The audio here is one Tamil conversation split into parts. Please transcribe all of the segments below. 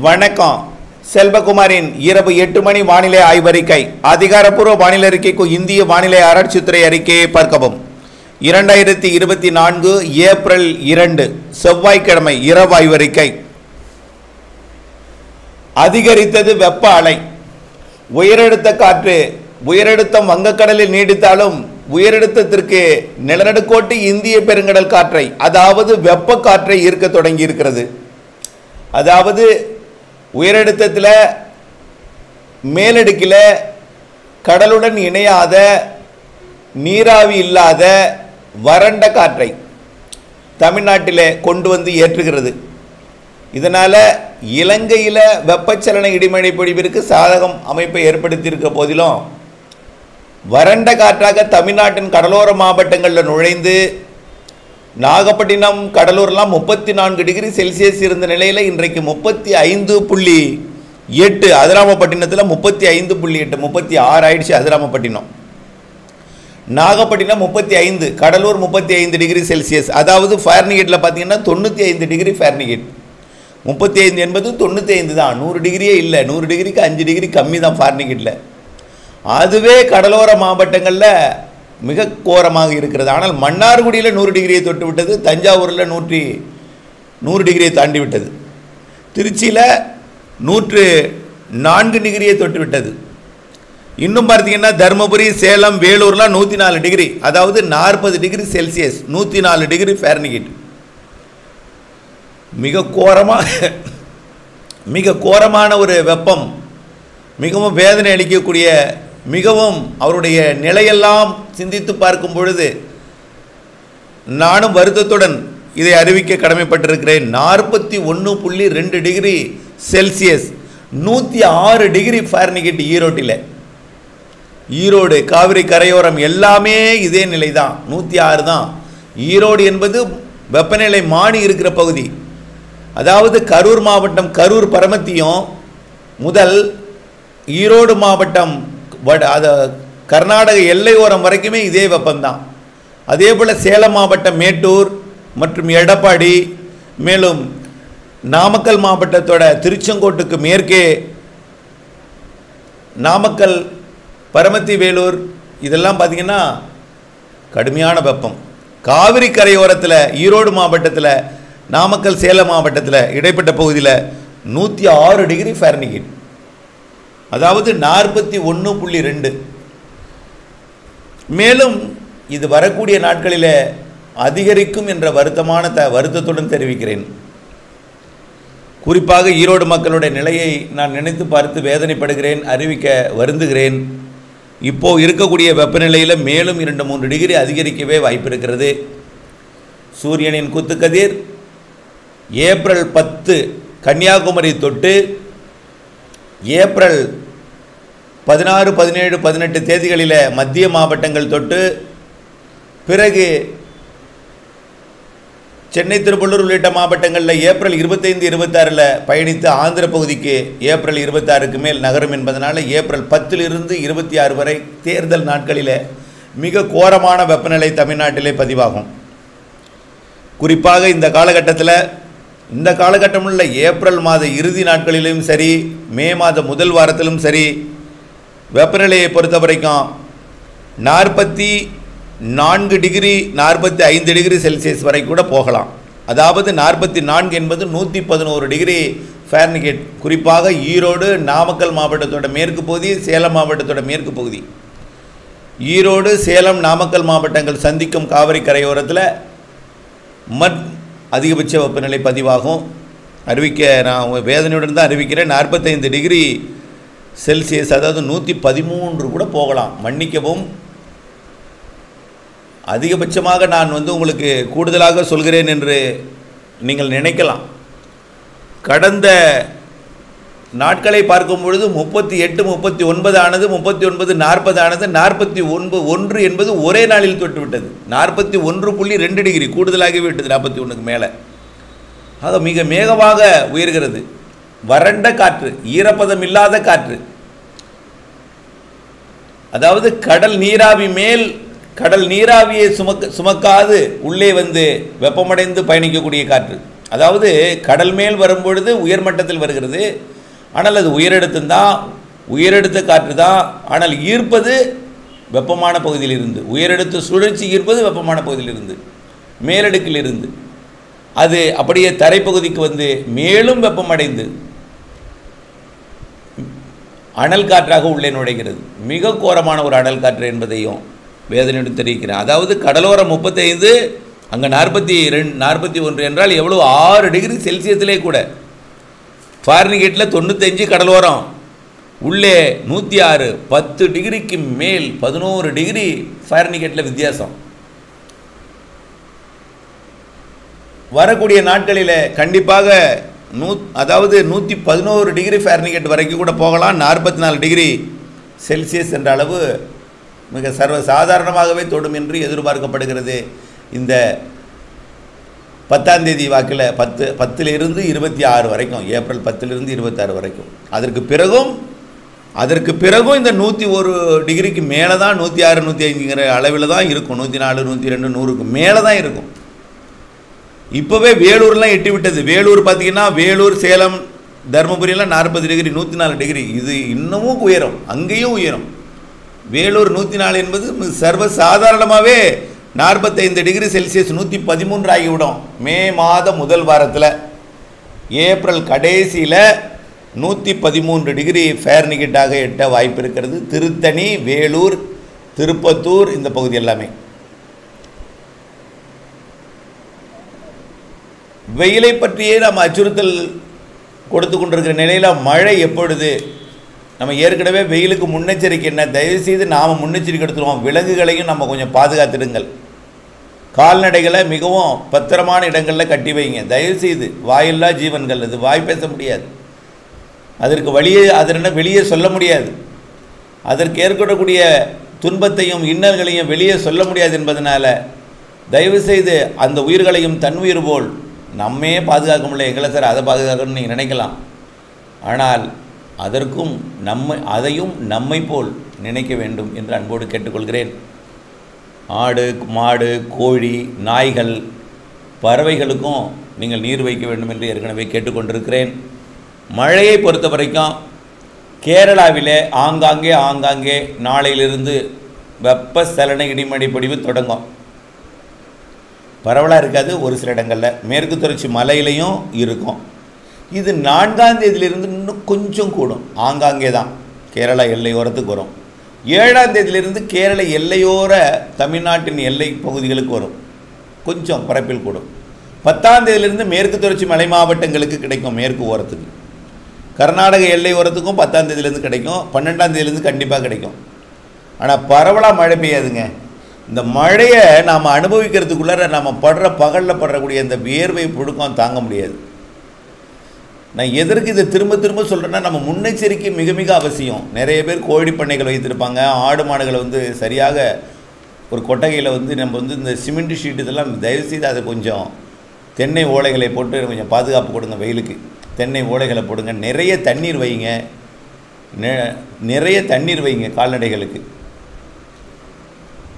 வணக்கம். செல்வகுமாரின் இரவு 8 மணி வானிலை ஆய்வறிக்கை. அதிகாரப்பூர்வ வானிலை அறிக்கைக்கு இந்திய வானிலை ஆராய்ச்சித்துறை அறிக்கையை பார்க்கவும். 2024 ஏப்ரல் 2 செவ்வாய்க்கிழமை இரவு ஆய்வறிக்கை. அதிகரித்தது வெப்ப அலை. உயரழுத்த காற்று உயரழுத்தம் வங்கக்கடலில் நீடித்தாலும் உயரழுத்தத்திற்கு நிலநடுக்கோட்டு இந்திய பெருங்கடல் காற்றை, அதாவது வெப்ப காற்றை ஈர்க்க தொடங்கி இருக்கிறது. அதாவது உயரழுத்தத்தில் மேலடுக்கில் கடலுடன் இணையாத நீராவி இல்லாத வறண்ட காற்றை தமிழ்நாட்டில் கொண்டு வந்து ஏற்றுகிறது. இதனால் இலங்கையில் வெப்பச்சலன இடிமழை பொழிவிற்கு சாதகம் அமைப்பை ஏற்படுத்தியிருக்க போதிலும் வறண்ட காற்றாக தமிழ்நாட்டின் கடலோர மாவட்டங்களில் நுழைந்து நாகப்பட்டினம் கடலூர்லாம் 34 டிகிரி செல்சியஸ் இருந்த நிலையில் இன்றைக்கு 35.8, அதிராமப்பட்டினத்தில் 35.8, 36 ஆயிடுச்சு. Adirampattinam, Nagapattinam 35, Cuddalore 35 degree Celsius. அதாவது ஃபாரன்ஹீட்டில் பார்த்தீங்கன்னா 95 டிகிரி ஃபாரன்ஹீட். 35 என்பது 95 தான், 100 டிகிரியே இல்லை. 100 டிகிரிக்கு 5 டிகிரி கம்மி தான் ஃபாரன்ஹீட்டில். அதுவே கடலோர மாவட்டங்களில் மிக கோரமாக இருக்கிறது. ஆனால் மன்னார்குடியில் 100 டிகிரியை தொட்டு விட்டது, தஞ்சாவூரில் 100 டிகிரியை தாண்டி விட்டது, திருச்சியில் 104 டிகிரியை தொட்டு விட்டது. இன்னும் பார்த்தீங்கன்னா தருமபுரி, சேலம், வேலூர்லாம் 104 டிகிரி, அதாவது 40 டிகிரி செல்சியஸ், 104 டிகிரி ஃபாரன்ஹீட். மிக கோரமான ஒரு வெப்பம், மிகவும் வேதனை அளிக்கக்கூடிய, மிகவும் அவருடைய நிலையெல்லாம் சிந்தித்து பார்க்கும் பொழுது நானும் வருத்தத்துடன் இதை அறிவிக்க கடமைப்பட்டிருக்கிறேன். 41.2 டிகிரி செல்சியஸ், 106 டிகிரி ஃபாரன்ஹீட் ஈரோட்டில். ஈரோடு, காவிரி கரையோரம் எல்லாமே இதே நிலை தான், 106 தான். ஈரோடு என்பது வெப்பநிலை மாறி இருக்கிற பகுதி. அதாவது கரூர் மாவட்டம், கரூர் பரமத்தியும் முதல் ஈரோடு மாவட்டம் கர்நாடக எல்லையோரம் வரைக்குமே இதே வெப்பம்தான். அதே போல் சேலம் மாவட்டம் மேட்டூர் மற்றும் எடப்பாடி, மேலும் நாமக்கல் மாவட்டத்தோட திருச்செங்கோட்டுக்கு மேற்கே நாமக்கல், பரமத்தி, வேலூர் இதெல்லாம் பார்த்திங்கன்னா கடுமையான வெப்பம். காவிரி கரையோரத்தில் ஈரோடு மாவட்டத்தில், நாமக்கல், சேலம் மாவட்டத்தில் இடைப்பட்ட பகுதியில் 106 டிகிரி ஃபாரன்ஹீட், அதாவது 41.2. மேலும் இது வரக்கூடிய நாட்களில் அதிகரிக்கும் என்ற வருத்தத்துடன் தெரிவிக்கிறேன். குறிப்பாக ஈரோடு மக்களுடைய நிலையை நான் நினைத்து பார்த்து வேதனைப்படுகிறேன், அறிவிக்க வருந்துகிறேன். இப்போது இருக்கக்கூடிய வெப்பநிலையில் மேலும் 2-3 டிகிரி அதிகரிக்கவே வாய்ப்பு இருக்கிறது. சூரியனின் குத்துக்கதிர் ஏப்ரல் 10 கன்னியாகுமரி தொட்டு ஏப்ரல் 16, 17, 18 தேதிகளில் மத்திய மாவட்டங்கள் தொட்டு, பிறகு சென்னை, திருவள்ளூர் உள்ளிட்ட மாவட்டங்களில் ஏப்ரல் 25, 26 பயணித்து ஆந்திர பகுதிக்கு ஏப்ரல் 26க்கு மேல் நகரும் என்பதனால் ஏப்ரல் 10 to 26 வரை தேர்தல் நாட்களில் மிக கோரமான வெப்பநிலை தமிழ்நாட்டிலே பதிவாகும். குறிப்பாக இந்த காலகட்டமுள்ள ஏப்ரல் மாத இறுதி நாட்களிலும் சரி, மே மாத முதல் வாரத்திலும் சரி, வெப்பநிலையை பொறுத்த வரைக்கும் 44 டிகிரி 45 டிகிரி செல்சியஸ் வரை கூட போகலாம். அதாவது 44 என்பது 111 டிகிரி ஃபாரன்ஹீட். குறிப்பாக ஈரோடு, நாமக்கல் மாவட்டத்தோட மேற்கு பகுதி, சேலம் மாவட்டத்தோட மேற்கு பகுதி, ஈரோடு, சேலம், நாமக்கல் மாவட்டங்கள் சந்திக்கும் காவிரி கரையோரத்தில் அதிகபட்ச வெப்பநிலை பதிவாகும். நான் வேதனையுடன் தான் அறிவிக்கிறேன். 45 டிகிரி செல்சியஸ், அதாவது 113 கூட போகலாம். மன்னிக்கவும், அதிகபட்சமாக நான் உங்களுக்கு கூடுதலாக சொல்கிறேன் என்று நீங்கள் நினைக்கலாம். கடந்த நாட்களை பார்க்கும் பொழுது 38, 39 ஆனது, 39, 40 ஆனது, 41 என்பது ஒரே நாளில் தொட்டுவிட்டது. 41.2 டிகிரி கூடுதலாகவே விட்டது, 41க்கு மேலே. ஆக மிக வேகமாக உயர்கிறது. வறண்ட காற்று, ஈரப்பதம் இல்லாத காற்று, அதாவது கடல் நீராவி மேல் கடல் நீராவியை சுமக்காது உள்ளே வந்து வெப்பமடைந்து பயணிக்கக்கூடிய காற்று, அதாவது கடல் மேல் வரும்பொழுது உயர்மட்டத்தில் வருகிறது, ஆனால் அது உயரடுத்துந்தான், உயரடுத்த காற்று தான். ஆனால் ஈர்ப்பது வெப்பமான பகுதியில் இருந்து, உயரடுத்த சுழற்சி ஈர்ப்பது வெப்பமான பகுதியில் இருந்து, மேலடுக்கில் இருந்து அது அப்படியே தரைப்பகுதிக்கு வந்து மேலும் வெப்பமடைந்து அனல் காற்றாக உள்ளே நுழைகிறது. மிக கோரமான ஒரு அனல் காற்று என்பதையும் வேதனையோடு தெரிவிக்கிறேன். அதாவது கடலோரம் 35, அங்கே 42, 41 என்றால் எவ்வளோ? 6 டிகிரி செல்சியஸிலே கூட. ஃபாரன்ஹீட்டில் 95 கடலோரம், உள்ளே 106, 10 டிகிரிக்கு மேல் 11 டிகிரி ஃபாரன்ஹீட்டில் வித்தியாசம். வரக்கூடிய நாட்களில் கண்டிப்பாக அதாவது 111 டிகிரி ஃபாரன்ஹீட் வரைக்கும் கூட போகலாம். 44 டிகிரி செல்சியஸ் என்ற அளவு மிக சாதாரணமாகவே தொடும் என்று எதிர்பார்க்கப்படுகிறது. இந்த 10ஆம் தேதி வாக்கில் 10 இருந்து 26 வரைக்கும், ஏப்ரல் 10 இருந்து 26 வரைக்கும். அதற்கு பிறகும் இந்த 101 டிகிரிக்கு மேலே தான், 106, 105ங்கிற அளவில் தான் இருக்கும். 104, 102, 100க்கு மேலே தான் இருக்கும். இப்போவே வேலூர்லாம் எட்டி விட்டது. வேலூர் பார்த்திங்கன்னா, வேலூர், சேலம், தருமபுரியெல்லாம் 40 டிகிரி, 104 டிகிரி. இது இன்னமும் உயரும், அங்கேயும் உயரும். வேலூர் 104 என்பது சர்வசாதாரணமாகவே 45 டிகிரி செல்சியஸ் 113 ஆகிவிடும். மே மாத முதல் வாரத்தில், ஏப்ரல் கடைசியில் 113 டிகிரி ஃபாரன்ஹீட்டாக எட்ட வாய்ப்பு இருக்கிறது. திருத்தணி, வேலூர், திருப்பத்தூர் இந்த பகுதி எல்லாமே. வெயிலை பற்றியே நம்ம அச்சுறுத்தல் கொடுத்து கொண்டிருக்கிற நிலையில் மழை எப்பொழுது? நம்ம ஏற்கனவே வெயிலுக்கு முன்னெச்சரிக்கை என்ன? தயவுசெய்து நாம் முன்னெச்சரிக்கை எடுத்துருவோம். விலங்குகளையும் நம்ம கொஞ்சம் பாதுகாத்துடுங்கள். கால்நடைகளை மிகவும் பத்திரமான இடங்களில் கட்டி வைங்க தயவுசெய்து. வாயில்லா ஜீவன்கள், அது வாய் பேச முடியாது, அதற்கு வெளியே சொல்ல முடியாது, அதற்கு ஏற்படக்கூடிய துன்பத்தையும் இன்னல்களையும் வெளியே சொல்ல முடியாது என்பதனால தயவுசெய்து அந்த உயிர்களையும் தன்னுயிர் போல் நம்மே பாதுகாக்க முடியல, எங்களை சார் அதை பாதுகாக்கணும்னு நீங்கள் நினைக்கலாம். ஆனால் அதையும் நம்மை போல் நினைக்க வேண்டும் என்று அன்போடு கேட்டுக்கொள்கிறேன். ஆடு, மாடு, கோழி, நாய்கள், பறவைகளுக்கும் நீங்கள் நீர் வைக்க வேண்டும் என்று ஏற்கனவே கேட்டுக்கொண்டிருக்கிறேன். மழையை பொறுத்த வரைக்கும் கேரளாவிலே ஆங்காங்கே நாளையிலிருந்து வெப்பசலன இடிமழை பொழிவு தொடங்கும். பரவலாக இருக்காது, ஒரு சில இடங்களில் மேற்கு தொடர்ச்சி மலையிலையும் இருக்கும். இது 4ஆம் தேதியிலிருந்து இன்னும் கொஞ்சம் கூடும். ஆங்காங்கே தான் கேரளா எல்லையோரத்துக்கு வரும். 7ஆம் தேதியிலிருந்து கேரள எல்லையோர தமிழ்நாட்டின் எல்லை பகுதிகளுக்கு வரும், கொஞ்சம் பரப்பில் கூடும். 10ஆம் தேதியிலிருந்து மேற்கு தொடர்ச்சி மலை மாவட்டங்களுக்கு கிடைக்கும், மேற்கு ஓரத்துக்கு. கர்நாடக எல்லை ஓரத்துக்கும் 10ஆம் தேதியிலேருந்து கிடைக்கும், 12ஆம் தேதியிலேருந்து கண்டிப்பாக கிடைக்கும். ஆனால் பரவலாக மழை பெய்யாதுங்க. இந்த மழையை நாம் அனுபவிக்கிறதுக்குள்ளார நம்ம பகலில் படுறக்கூடிய இந்த வியர்வை புழுக்கம் தாங்க முடியாது. நான் எதற்கு இதை திரும்ப சொல்கிறேன்னா, நம்ம முன்னெச்சரிக்கை மிக மிக அவசியம். நிறைய பேர் கோழி பண்ணைகள் வைத்திருப்பாங்க, ஆடு மாடுகளை வந்து சரியாக ஒரு கொட்டகையில் வந்து நம்ம வந்து இந்த சிமெண்ட் ஷீட் இதெல்லாம் தயவுசெய்து அதை கொஞ்சம் தென்னை ஓலைகளை போட்டு கொஞ்சம் பாதுகாப்பு கொடுங்க. வெயிலுக்கு தென்னை ஓலைகளை போடுங்க. நிறைய தண்ணீர் வைங்க கால்நடைகளுக்கு.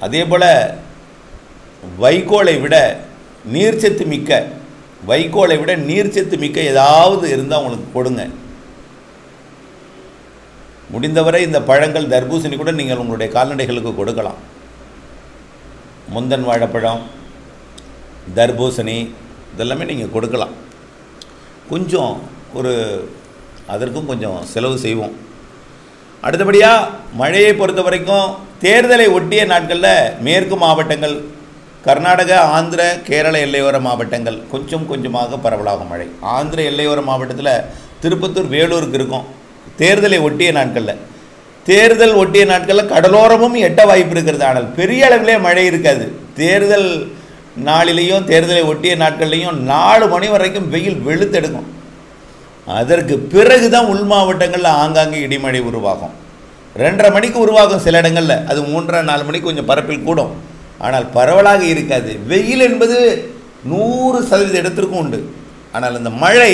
அதே போல் வைக்கோலை விட நீர்ச்சத்து மிக்க ஏதாவது இருந்தால் உங்களுக்கு கொடுங்க. முடிந்தவரை இந்த பழங்கள், தர்பூசணி கூட நீங்கள் உங்களுடைய கால்நடைகளுக்கு கொடுக்கலாம். முந்தன் வாழைப்பழம், தர்பூசணி இதெல்லாமே நீங்கள் கொடுக்கலாம். கொஞ்சம் அதற்கும் கொஞ்சம் செலவு செய்வோம். அடுத்தபடியாக மழையை பொறுத்த வரைக்கும் தேர்தலை ஒட்டிய நாட்களில் மேற்கு மாவட்டங்கள், கர்நாடக, ஆந்திர, கேரள எல்லையோர மாவட்டங்கள் கொஞ்சமாக பரவலாகும் மழை. ஆந்திர எல்லையோர மாவட்டத்தில் திருப்பத்தூர், வேலூருக்கு இருக்கும் தேர்தலை ஒட்டிய நாட்களில். தேர்தல் ஒட்டிய நாட்களில் கடலோரமும் எட்ட வாய்ப்பு இருக்கிறது. ஆனால் பெரிய அளவிலே மழை இருக்காது. தேர்தல் நாளிலையும் தேர்தலை ஒட்டிய நாட்கள்லையும் 4 மணி வரைக்கும் வெயில் வெளுத்தெடுக்கும். அதற்கு பிறகு தான் உள் மாவட்டங்களில் ஆங்காங்கே இடிமழை உருவாகும். 2:30 மணிக்கு உருவாகும் சில இடங்களில், அது 3:30-4 மணிக்கு கொஞ்சம் பரப்பில் கூடும். ஆனால் பரவலாக இருக்காது. வெயில் என்பது 100% இடத்திற்கும் உண்டு. ஆனால் அந்த மழை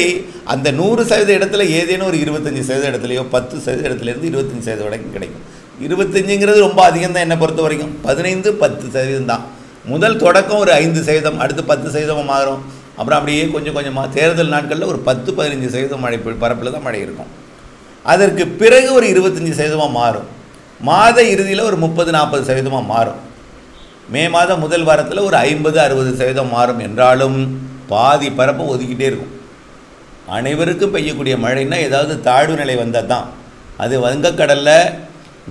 அந்த 100% இடத்துல ஏதேனும் ஒரு 25% இடத்துலையோ 10% இடத்துலேருந்து 25% வரைக்கும் கிடைக்கும். 25ங்கிறது ரொம்ப அதிகம் தான் என்னை பொறுத்த வரைக்கும். 15-10% தான். முதல் தொடக்கம் ஒரு 5%, அடுத்து 10% மாறும், அப்புறம் அப்படியே கொஞ்சம் கொஞ்சமாக தேர்தல் நாட்களில் ஒரு 10-15% மழை பரப்பில் தான் மழை இருக்கும். அதற்கு பிறகு ஒரு 25% மாறும். மாத இறுதியில் ஒரு 30-40% மாறும். மே மாதம் முதல் வாரத்தில் ஒரு 50-60% மாறும் என்றாலும் பாதி பரப்பு ஒதுக்கிட்டே இருக்கும். அனைவருக்கும் பெய்யக்கூடிய மழைன்னா ஏதாவது தாழ்வு நிலை வந்தால் தான். அது வங்கக்கடலில்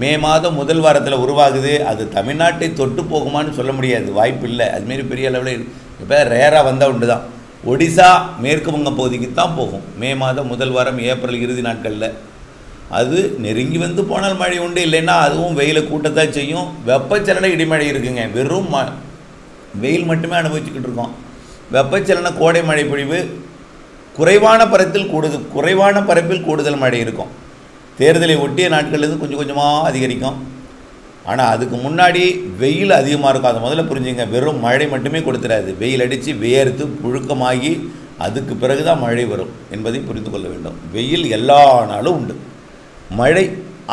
மே மாதம் முதல் வாரத்தில் உருவாகுது. அது தமிழ்நாட்டை தொட்டு போகுமான்னு சொல்ல முடியாது, வாய்ப்பு இல்லை. அதுமாரி பெரிய அளவில் இப்போ ரேராக வந்தால் உண்டு தான். ஒடிசா மேற்கு வங்க பகுதிக்கு தான் போகும் மே மாதம் முதல் வாரம் ஏப்ரல் இறுதி நாட்களில். அது நெருங்கி வந்து போனால் மழை உண்டு, இல்லைன்னா அதுவும் வெயிலை கூட்டத்தான் செய்யும். வெப்பச்சலன இடிமழை இருக்குங்க. வெறும் வெயில் மட்டுமே அனுபவிச்சுக்கிட்டு இருக்கோம். வெப்பச்சலன கோடை மழை பொழிவு குறைவான பரப்பில் கூடுதல் மழை இருக்கும். தேர்தலை ஒட்டிய நாட்கள்லேருந்து கொஞ்சம் கொஞ்சமாக அதிகரிக்கும். ஆனால் அதுக்கு முன்னாடி வெயில் அதிகமாக இருக்கும். அதை முதல்ல புரிஞ்சுங்க. வெறும் மழை மட்டுமே கொடுத்துடாது. வெயில் அடித்து வேர்த்து புழுக்கமாகி அதுக்கு பிறகு தான் மழை வரும் என்பதை புரிந்து கொள்ள வேண்டும். வெயில் எல்லா நாளும் உண்டு, மழை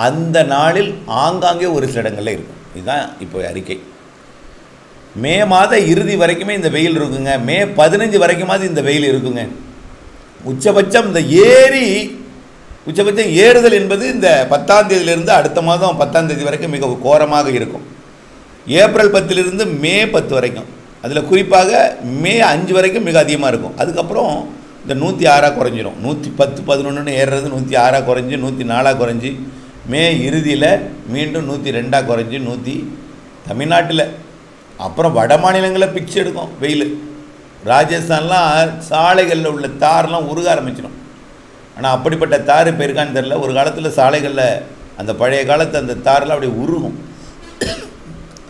அந்த நாளில் ஆங்காங்கே ஒரு சில இடங்களில் இருக்கும். இதுதான் இப்போ அறிக்கை. மே மாத இறுதி வரைக்குமே இந்த வெயில் இருக்குங்க. மே 15 வரைக்குமாவது இந்த வெயில் இருக்குங்க. உச்சபட்சம் இந்த உச்சபட்சம் ஏறுதல் என்பது இந்த 10ஆம் தேதியிலிருந்து அடுத்த மாதம் 10ஆம் தேதி வரைக்கும் மிக கோரமாக இருக்கும். ஏப்ரல் 10லிருந்து மே 10 வரைக்கும், அதில் குறிப்பாக மே 5 வரைக்கும் மிக அதிகமாக இருக்கும். அதுக்கப்புறம் இந்த 106 குறைஞ்சிரும். 110-11 ஏறுறது 106 குறைஞ்சி 104 குறைஞ்சி மே இறுதியில் மீண்டும் 102 குறைஞ்சி தமிழ்நாட்டில். அப்புறம் வட மாநிலங்களில் பிச்சு எடுக்கும் வெயில். ராஜஸ்தான்லாம் சாலைகளில் உள்ள தார்லாம் உருக ஆரம்பிச்சிடும். ஆனால் அப்படிப்பட்ட தார் இப்போ இருக்கான்னு தெரில. ஒரு காலத்தில் சாலைகளில் அந்த பழைய காலத்து அந்த தாரெலாம் அப்படி உருகும்.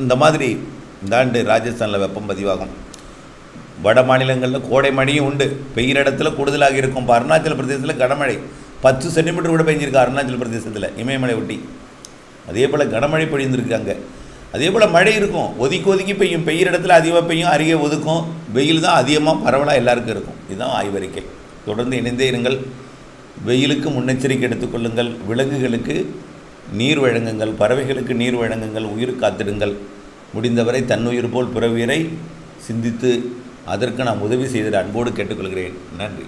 இந்த மாதிரி இந்த ஆண்டு ராஜஸ்தானில் வெப்பம் பதிவாகும். வட மாநிலங்களில் கோடை மழையும் உண்டு, பெய்கிற இடத்துல கூடுதலாக இருக்கும். இப்போ அருணாச்சல பிரதேசத்தில் கனமழை 10 சென்டிமீட்டர் கூட பெஞ்சிருக்கு அருணாச்சல பிரதேசத்தில், இமயமலை ஒட்டி. அதே போல் கனமழை பொழிந்திருக்கு அங்கே. அதே போல் மழை இருக்கும், ஒதுக்கி பெய்யும். பெய்கிற இடத்துல அதிகமாக பெய்யும், அருகே ஒதுக்கும். வெயில் தான் அதிகமாக பரவலாக எல்லாருக்கும் இருக்கும். இதுதான் ஆய்வறிக்கை. தொடர்ந்து இணைந்தே இருங்கள். வெயிலுக்கு முன்னெச்சரிக்கை எடுத்துக்கொள்ளுங்கள். விலங்குகளுக்கு நீர் வழங்குங்கள், பறவைகளுக்கு நீர் வழங்குங்கள், உயிர் காத்திடுங்கள். முடிந்தவரை தன்னுயிர் போல் பிற உயிரை சிந்தித்து அதற்கு நாம் உதவி செய்திட அன்போடு கேட்டுக்கொள்கிறேன். நன்றி.